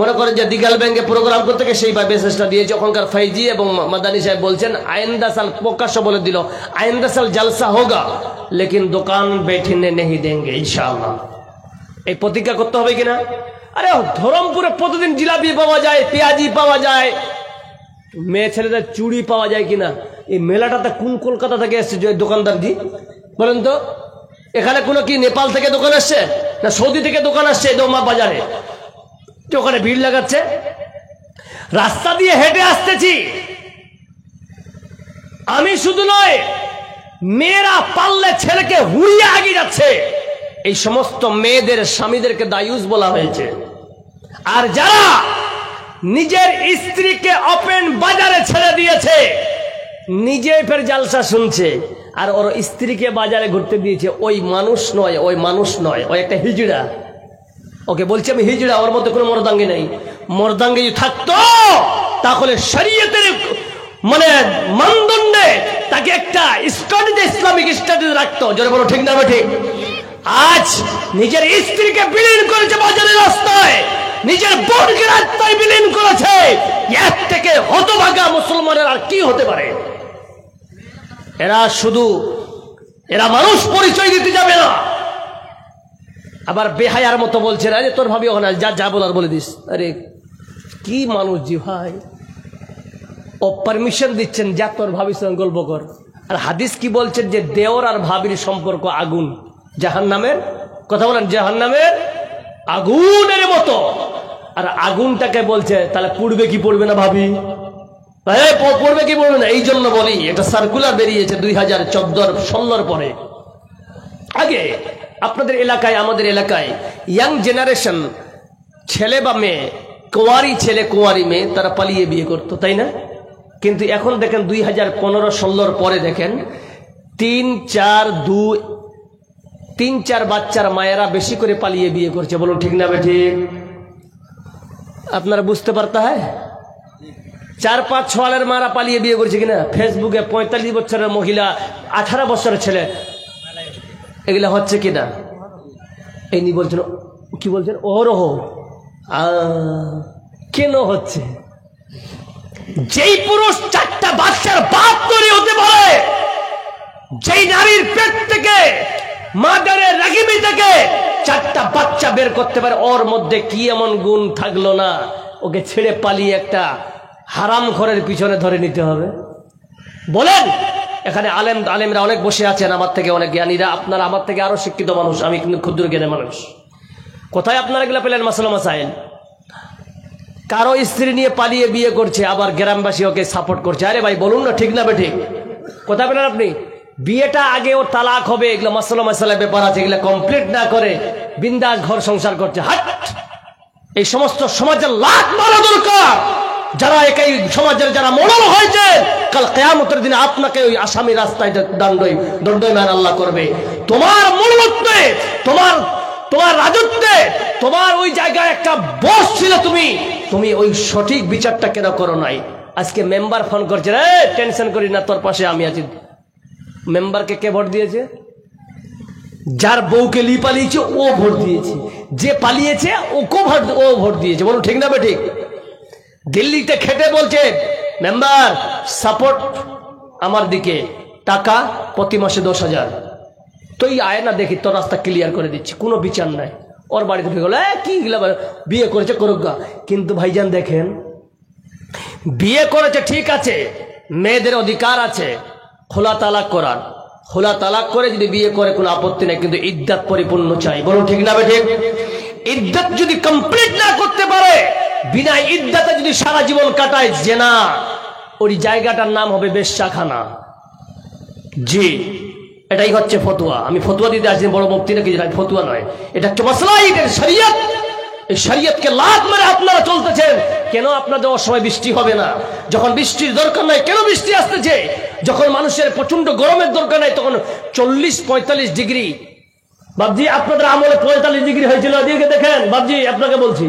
মনে করেন যে দিগাল ব্যাংকে প্রোগ্রাম করতে গিয়ে সেই মেসেজটা দিয়েছে, ওখানকার ফাইজি এবং মাদানী সাহেব বলছেন আইন্দা সাল প্রকাশ্য বলে দিল, আইন্দা সাল জালসা হোগা লেকিন দোকান বেঠিনে নেই দেंगे ইনশাআল্লাহ। এই প্রতিজ্ঞা করতে হবে কিনা? আরে ধরমপুরে প্রতিদিন জিলাপি পাওয়া যায়, পেঁয়াজি পাওয়া যায়, মেয়ে ছেলেদের চুড়ি পাওয়া যায় কিনা? এই মেলাটাতে কোন কলকাতা থেকে এসছে যে দোকানদার জি বলেন তো? এখানে কোনো কি নেপাল থেকে দোকান আসছে না সৌদি থেকে দোকান আসছে? দোমা বাজারে যে ওখানে ভিড় লাগাচ্ছে। রাস্তা দিয়ে হেঁটে আসতেছি আমি, শুধু নয় মেয়েরা পারলে ছেলেকে হুড়িয়ে আগিয়ে যাচ্ছে। এই সমস্ত মেয়েদের স্বামীদেরকে দায়ুস বলা হয়েছে। আর যারা নিজের স্ত্রীকে ওপেন বাজারে ছেড়ে দিয়েছে, নিজে ফের জালসা শুনছে আর ওর স্ত্রীকে বাজারে ঘুরতে দিয়েছে, ওই মানুষ নয়, ওই মানুষ নয়, ওই একটা হিজড়া। ওকে বলছি আমি হিজড়া, ওর মধ্যে কোনো মর্দাঙ্গি নেই। মর্দাঙ্গি যদি থাকতো তাহলে শরীয়তের মানে মানদণ্ডে তাকে একটা স্টাডিতে, ইসলামিক স্টাডিতে রাখতো। জোরে বলো ঠিক না ঠিক? আজ নিজের স্ত্রীকে বিলীন করেছে বাজারের রাস্তায়, নিজের বোনকে রাস্তায় বিলীন করেছে। এর থেকে হতভাগা মুসলমানের আর কি হতে পারে? এরা মানুষ পরিচয় দিতে যাবে না, আবার বেহায়ার মতো বলছে না যে তোর ভাবি ওখানে যা বলার বলে দিস। আরে কি মানুষ জি ভাই, ও পারমিশন দিচ্ছেন যা তোর ভাবির সঙ্গে গল্প কর। আর হাদিস কি বলছেন যে দেওর আর ভাবির সম্পর্ক আগুন, জাহান্নামের কথা বলেন, জাহান্নামের আগুনের মতো। আর আগুনটাকে বলছে তাহলে পুড়বে কি পড়বে না ভাবি? পড়বে কি পড়বে না? এই জন্য বলি এটা সার্কুলার বেরিয়েছে 2014-16 পরে। আগে আপনাদের এলাকায়, আমাদের এলাকায় ইয়াং জেনারেশন ছেলে বা মেয়ে, কুঁয়ারি ছেলে কুঁয়ারি মেয়ে, তারা পালিয়ে বিয়ে করতো, তাই না? কিন্তু এখন দেখেন 2015-16 পরে দেখেন 3-4 বাচ্চার মায়েরা বেশি করে পালিয়ে বিয়ে করছে। বলুন ঠিক না ঠিক? আপনারা বুঝতে পারতে হয় 4-5 সালের মারা পালিয়ে বিয়ে করছে কিনা। ফেসবুকে 45 বছরের মহিলা, 18 বছরের ছেলে, এগুলা হচ্ছে কিনা এই নিয়ে বলছেন। কি বলছেন? ওরহ কেন হচ্ছে? যেই পুরুষ 4টা বাচ্চার বাপ তৈরি হতে পারে, যেই নারীর পেট থেকে, মাদারের রাগিবি থেকে 4টা বাচ্চা বের করতে পারে, ওর মধ্যে কি এমন গুণ থাকলো না ওকে ছেড়ে পালিয়ে একটা হারাম ঘরের পিছনে ধরে নিতে হবে? বলেন। এখানে আলেমরা অনেক বসে আছেন, আমার থেকে অনেক জ্ঞানীরা, আপনারা আমার থেকে আরো শিক্ষিত মানুষ, আমি কিন্তু ক্ষুদ্র জ্ঞানের মানুষ। কোথায় আপনারা এগুলা পেলেন মাসালা মাসাইল? কারো স্ত্রী নিয়ে পালিয়ে বিয়ে করছে, আবার গ্রামবাসী ওকে সাপোর্ট করছে। আরে ভাই বলুন না ঠিক না বেঠিক? কোথায় পেলেন আপনি? বিয়েটা আগে ওর তালাক হবে, এগুলো মাসালা মাসালা ব্যাপার আছে, এগুলো কমপ্লিট না করে বিন্দাস ঘর সংসার করছে। হাট! এই সমস্ত সমাজের লাত মারা দরকার। যারা এই সমাজের যারা মরল হয়েছে, কাল কিয়ামতের দিনে আপনাকে ওই আসামি রাস্তায় দণ্ডায়মান আল্লাহ করবে। তোমার মূলত্বে, তোমার রাজত্বে, তোমার ওই জায়গায় একটা বস ছিল, তুমি ওই সঠিক বিচারটা কেন করো নাই? আজকে মেম্বার ফোন করছে, রে টেনশন করি না, তোর পাশে আমি আছি। মেম্বারকে কে ভোট দিয়েছে? যার বউকে লি পালিয়েছে ও ভোট দিয়েছে, যে পালিয়েছে ও ভোট দিয়েছে। বলুন ঠিক না বেঠিক? দিল্লিতে খেটে বলছে মেম্বার সাপোর্ট আমার দিকে, টাকা প্রতি মাসে 10,000। তো এই আয় না দেখি তোর রাস্তা ক্লিয়ার করে দিচ্ছি, কোনো বিচার নাই। ওর বাড়িতে ঢুকে গেল, কি বিয়ে করেছে করুক গা। কিন্তু ভাইজান দেখেন, বিয়ে করেছে ঠিক আছে, মেয়েদের অধিকার আছে খোলা তালাক করার। খোলা তালাক করে যদি বিয়ে করে কোনো আপত্তি নেই, কিন্তু ইদ্দাত পরিপূর্ণ চাই। বলুন ঠিক না ঠিক? ইদ্দাত যদি কমপ্লিট না করতে পারে, বিনা ইদ্দাতে যদি সারা জীবন কাটায় জেনা, ওই জায়গাটার নাম হবে বেশ্যাখানা। জি, এটাই হচ্ছে ফতোয়া। আমি ফতোয়া দিতে আসছি, বড় মুফতি নাকি, ফতোয়া নয়, এটা হচ্ছে মাসলা, এটা শরীয়ত। এই শরীয়তকে লাত মেরে আপনারা চলতেছেন। কেন আপনাদের অসময় বৃষ্টি হবে না? যখন বৃষ্টির দরকার নাই কেন বৃষ্টি আসতেছে? যখন মানুষের প্রচন্ড গরমের দরকার নাই তখন 40-45 ডিগ্রি। বাবজি আপনাদের আমলে 45 ডিগ্রি হয়েছিল, এদিকে দেখেন বাবজি, আপনাকে বলছি,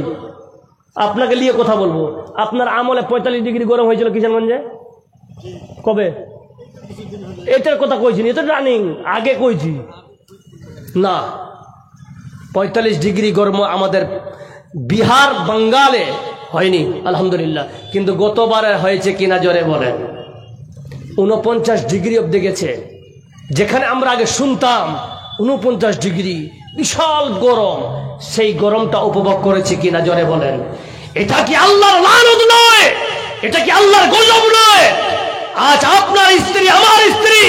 আপনাকে নিয়ে কথা বলবো। আপনার আমলে 45 ডিগ্রি গরম হয়েছিল কিষানগঞ্জে কবে? এটার কথা কইছি, এটা রানিং আগে কইছি না। 45 ডিগ্রি গরম আমাদের বিহার বাঙ্গালে হয়নি আলহামদুলিল্লাহ, কিন্তু গতবারে হয়েছে কিনা জোরে বলেন? 49 ডিগ্রি অব্দি গেছে। যেখানে আমরা আগে শুনতাম 49 ডিগ্রি বিশাল গরম, সেই গরমটা উপভোগ করেছে কিনা জোরে বলেন? এটা কি আল্লাহর লানত নয়? এটা কি আল্লাহর গজব নয়? আজ আপনার স্ত্রী, আমার স্ত্রী,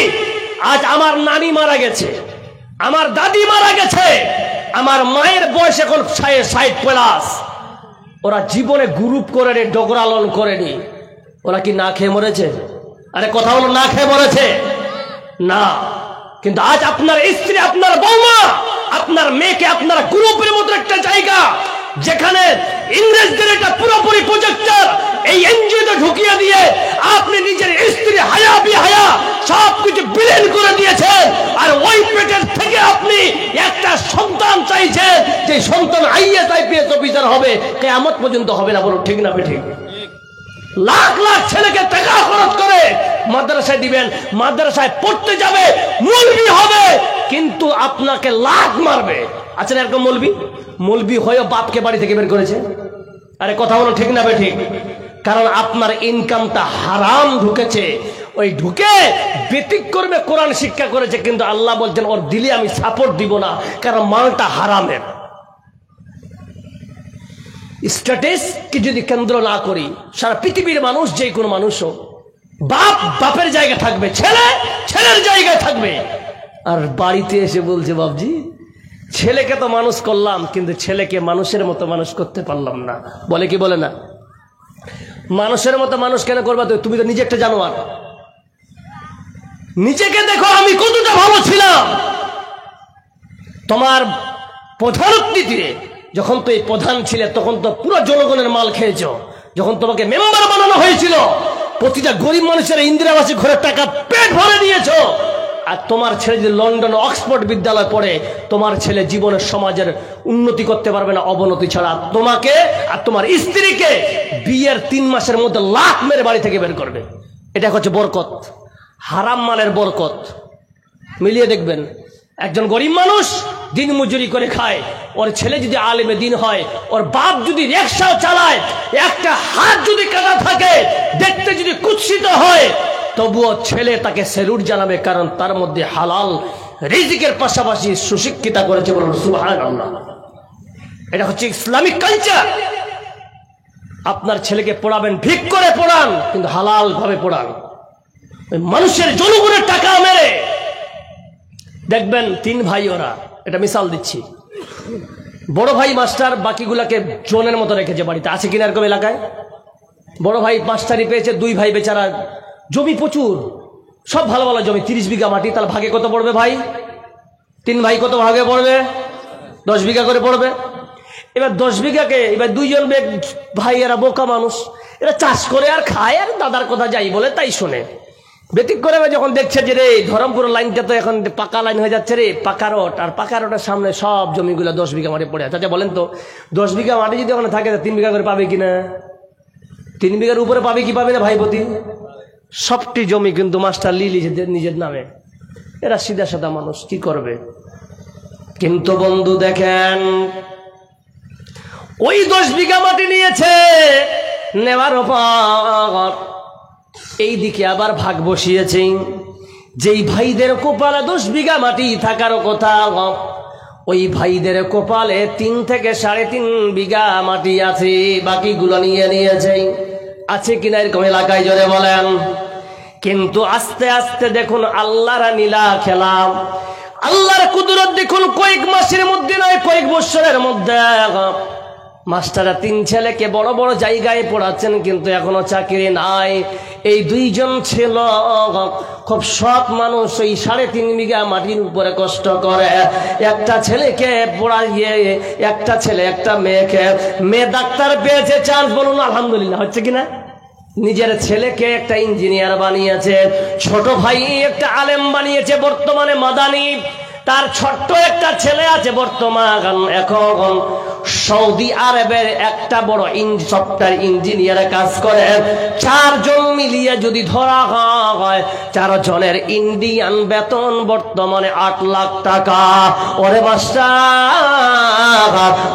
আজ আমার নানি মারা গেছে, আমার দাদি মারা গেছে, আমার মায়ের বয়স এখন 60+। ওরা জীবনে গ্রুপ করে ডগরালন করেনি। ওরা কি না খেয়ে মরেছে? আরে কথা হলো না খেয়ে মরেছে না। কিন্তু আজ আপনার স্ত্রী, আপনার বৌমা, আপনার মেয়েকে আপনার গ্রুপের মতো একটা জায়গা, যেখানে ইংরেজদের একটা পুরোপুরি প্রজেক্টর এই এনজিওতে ঢুকিয়ে দিয়ে আপনি নিজের স্ত্রী হায়া বিহায়া সবকিছু বিলীন করে দিয়েছেন, আর ওই পেটের থেকে আপনি একটা সন্তান চাইছেন, যে সন্তান আইএস আইপিএস অফিসার হবে, কিয়ামত পর্যন্ত হবে না। বলো ঠিক না বেঠিক? লাখ লাখ ছেলেকে টাকা খরচ করে মাদ্রাসায় দিবেন, মাদ্রাসায় পড়তে যাবে, মৌলবি হবে, কিন্তু আপনাকে লাখ মারবে। আচ্ছা এরকম মৌলবি হয়েও বাপকে বাড়ি থেকে বের করেছে। আরে কথা বলো ঠিক না বেঠিক? কারণ আপনার ইনকামটা হারাম ঢুকেছে, ওই ঢুকে ব্যতিক্রমে কোরআন শিক্ষা করেছে, কিন্তু আল্লাহ বলছেন ওর দিলে আমি সাপোর্ট দিব না, কারণ মালটা হারামের। স্ট্যাটাসকে যদি কেন্দ্র না করি, সারা পৃথিবীর মানুষ, যে কোনো মানুষ হোক, বাপ বাপের জায়গায় থাকবে, ছেলে ছেলের জায়গায় থাকবে। আর বাড়িতে এসে বলছে বাপজি ছেলেকে তো মানুষ করলাম, কিন্তু ছেলেকে মানুষের মতো মানুষ করতে পারলাম না। বলে কি বলে না? মানুষের মতো মানুষ কেন করবা? তুমি তো নিজে একটা জানোয়ার। নিজেকে দেখো আমি কতটা ভালো ছিলাম। তোমার প্রধানমন্ত্রীতে যখন তো এই প্রধান ছিলে, তখন তো পুরো জনগণের মাল খেয়েছ। যখন তোমাকে মেম্বার বানানো হয়েছিল, প্রতিটা গরিব মানুষের ইন্দিরা আবাসী ঘরের টাকা পেট ভরে দিয়েছো। আর তোমার ছেলে যদি লন্ডন অক্সফোর্ড বিদ্যালয় পড়ে, তোমার ছেলে জীবনের সমাজের উন্নতি করতে পারবে না, অবনতি ছাড়া। তোমাকে আর তোমার স্ত্রীকে বিয়ের 3 মাসের মধ্যে লাখ মেরে বাড়ি থেকে বের করবে। এটা হচ্ছে বরকত, হারাম মালের বরকত। মিলিয়ে দেখবেন, একজন গরিব মানুষ দিন মজুরি করে খায়, ওর ছেলে যদি আলেমে দিন হয়, ওর বাপ যদি রিকশাও চালায়, একটা হাত যদি কাটা থাকে, দেখতে যদি কুৎসিত হয়, তবুও ছেলে তাকে স্যালুট জানাবে, কারণ তার মধ্যে হালাল রিজিকের পাশাপাশি সুশিক্ষিতা করেছে। বলুন সুবহানাল্লাহ। এটা হচ্ছে ইসলামিক কালচার। আপনার ছেলেকে পড়াবেন, ভিক করে পড়ান, কিন্তু হালাল ভাবে পড়ান। মানুষের জনগণের টাকা মেরে দেখবেন 3 ভাই, ওরা, এটা মিসাল দিচ্ছি, বড় ভাই মাস্টার, বাকিগুলাকে জনের মতো রেখেছে বাড়িতে। আছে কিনা এরকম এলাকায়? বড় ভাই মাস্টারি পেয়েছে, 2 ভাই বেচারা জমি প্রচুর, সব ভালো ভালো জমি, 30 বিঘা মাটি, তাহলে ভাগে কত পড়বে ভাই? 3 ভাই কত ভাগে পড়বে? 10 বিঘা করে পড়বে। এবার 10 বিঘাকে এবার 2 জন ভাই, এরা বোকা মানুষ, এরা চাষ করে আর খায়, আর দাদার কথা যাই বলে তাই শোনে। ব্যতিক্রমে যখন দেখছে যে রে ধরমপুর লাইনটা তো এখন পাকা লাইন হয়ে যাচ্ছে রে, পাকা রোড, আর পাকা রোডের সামনে সব জমিগুলো 10 বিঘা মাটি পড়ে আছে। আচ্ছা বলেন তো, 10 বিঘা মাটি যদি ওখানে থাকে, 3 বিঘা করে পাবে কিনা? 3 বিঘার উপরে পাবে কি পাবে না ভাইপতি? সবটি জমি কিন্তু মাস্টার লিলিছে নিজের নামে। এরা সিধা সাদা মানুষ, কি করবে? কিন্তু বন্ধু দেখেন, ওই 10 বিঘা মাটি নিয়েছে, নেওয়ার পর এই দিকে আবার ভাগ বসিয়েছে। যেই ভাইদের কপালে 10 বিঘা মাটি থাকার কথা, ওই ভাইদের কপালে 3 থেকে 3.5 বিঘা মাটি আছে, বাকিগুলো নিয়ে নিয়েছে। আছে কিনা এরকম এলাকায়? জোরে বলেন। কিন্তু আস্তে আস্তে দেখুন আল্লাহর নীলা খেলা, আল্লাহর কুদরত দেখুন, কয়েক মাসের মধ্যে নয়, কয়েক বছরের মধ্যে মাস্টাররা 3 ছেলেকে বড় বড় জায়গায় পড়াচ্ছেন, কিন্তু এখনো চাকরি নাই। এই 2 জন ছিল খুব সৎ মানুষ, ওই 3.5 বিঘা মাটির উপরে কষ্ট করে একটা ছেলেকে পড়াইয়ে, একটা ছেলে একটা মেয়েকে, মেয়ে ডাক্তার পেয়েছে চান্স। বলুন আলহামদুলিল্লাহ। হচ্ছে কিনা? নিজের ছেলেকে একটা ইঞ্জিনিয়ার বানিয়েছে, ছোট ভাই একটা আলেম বানিয়েছে, বর্তমানে মাদানি। তার ছোট্ট একটা ছেলে আছে বর্তমান এখন সৌদি আরবের একটা বড় সফটওয়্যার ইঞ্জিনিয়ারে কাজ করে। 4 জন মিলিয়ে যদি ধরা হয়, 4 জনের ইন্ডিয়ান বেতন বর্তমানে 8 লাখ টাকা। ওরে মাস্টার,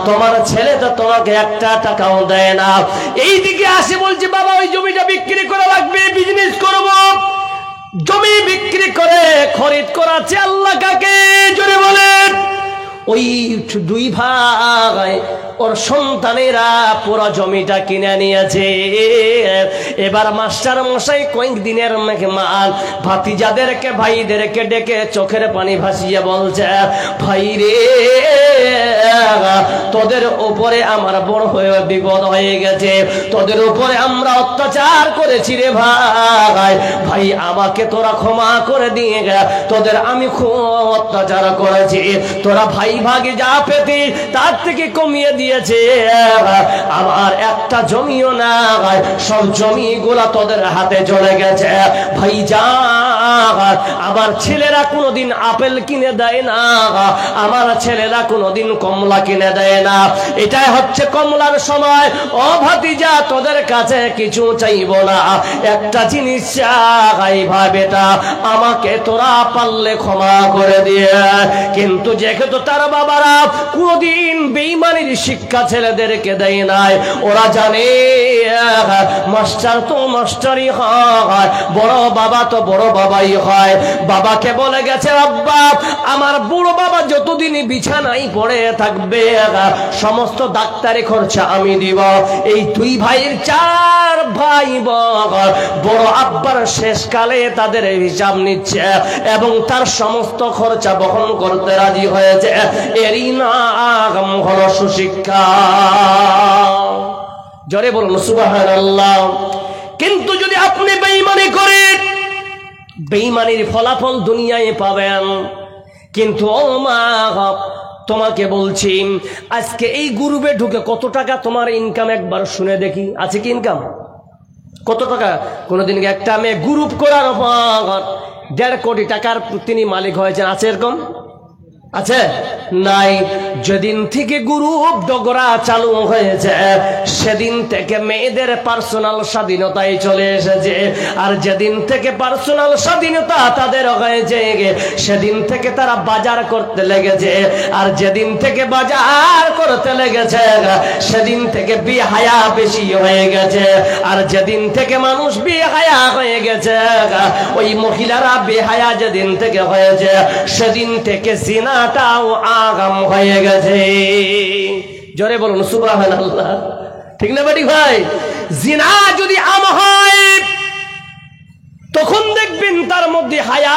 তোমার ছেলে তো তোমাকে 1 টাকাও দেয় না। এইদিকে আসে বলছে বাবা ওই জমিটা বিক্রি করা লাগবে, বিজনেস করব। জমি বিক্রি করে খরিদ করাচ্ছে আল্লাহ কাকে? জোরে বলেন। ওই 2 ভাই ওর সন্তানেরা পুরো জমিটা কিনে নিয়েছে। এবার মাস্টার মশাই কয়েকদিনের মেহমান ভাতিজাদেরকে ভাইদেরকে ডেকে চোখের পানি ভাসিয়ে বলছে, ভাই রে, তোদের উপরে আমার বড় হয়ে বিপদ হয়ে গেছে, তোদের উপরে আমরা অত্যাচার করেছি রে ভাই, ভাই আমাকে তোরা ক্ষমা করে দিয়ে গে, তোদের আমি খুব অত্যাচার করেছি, তোরা ভাই ভাগে যা পেতি তার থেকে কমিয়ে দিয়েছে, আমার একটা জমিও না, সব জমিগুলা তোদের হাতে চলে গেছে, ভাই যা, আমার ছেলেরা কোনোদিন আপেল কিনে দেয় না, আমার ছেলেরা কোনোদিন কমলা কিনে দেয় না, এটাই হচ্ছে কমলার সময়, ও ভাতিজা তোদের কাছে কিছু চাইব না, একটা জিনিস চাই ভাই বেটা, আমাকে তোরা পারলে ক্ষমা করে দিয়ে। কিন্তু যেহেতু তার বাবারা কোনদিন বেঈমানির শিক্ষা ছেলেদেরকে দেয় নাই, ওরা জানে মাস্টার তো মাস্টারই হয়, বড় বাবা তো বড় বাবাই হয়, বাবাকে বলে গেছে, আব্বা আমার বুড়ো বাবা যতদিন বিছানায় পড়ে থাকবে সমস্ত ডাক্তারি খরচা আমি দিব। এই দুই ভাইয়ের চার ভাই বড় আব্বার শেষকালে তাদের হিসাব নিচ্ছে এবং তার সমস্ত খরচা বহন করতে রাজি হয়েছে। এরই নাম হলো সুশিক্ষা। জোরে বলুন সুবহানাল্লাহ। কিন্তু যদি আপনি বেঈমানি করেন, বেঈমানির ফলাফল দুনিয়ায় পাবেন। কিন্তু ও মা, তোমাকে বলছি, আজকে এই গ্রুপে ঢুকে কত টাকা তোমার ইনকাম একবার শুনে দেখি, আছে কি ইনকাম? কত টাকা? কোনদিন একটা মেয়ে গ্রুপ করার পর 1.5 কোটি টাকার তিনি মালিক হয়েছেন, আছে এরকম? আছে? নাই। যেদিন থেকে গ্রুপ ডগরা চালু হয়েছে সেদিন থেকে মেয়েদের পার্সোনাল স্বাধীনতায় চলে এসেছে। আর যেদিন থেকে পার্সোনাল স্বাধীনতা তাদের হয়েছে সেদিন থেকে তারা বাজার করতে লেগেছে। আর যেদিন থেকে বাজার করতে লেগেছে সেদিন থেকে বেহায়া বেশি হয়ে গেছে। আর যেদিন থেকে মানুষ বেহায়া হয়ে গেছে, ওই মহিলারা বেহায়া যেদিন থেকে হয়েছে সেদিন থেকে জিনাটাও আগাম হয়ে গেছে। জোরে বলুন সুবহানাল্লাহ। ঠিক না বাড়ি ভাই? জিনা যদি আম হয় তখন দেখবেন তার মধ্যে হায়া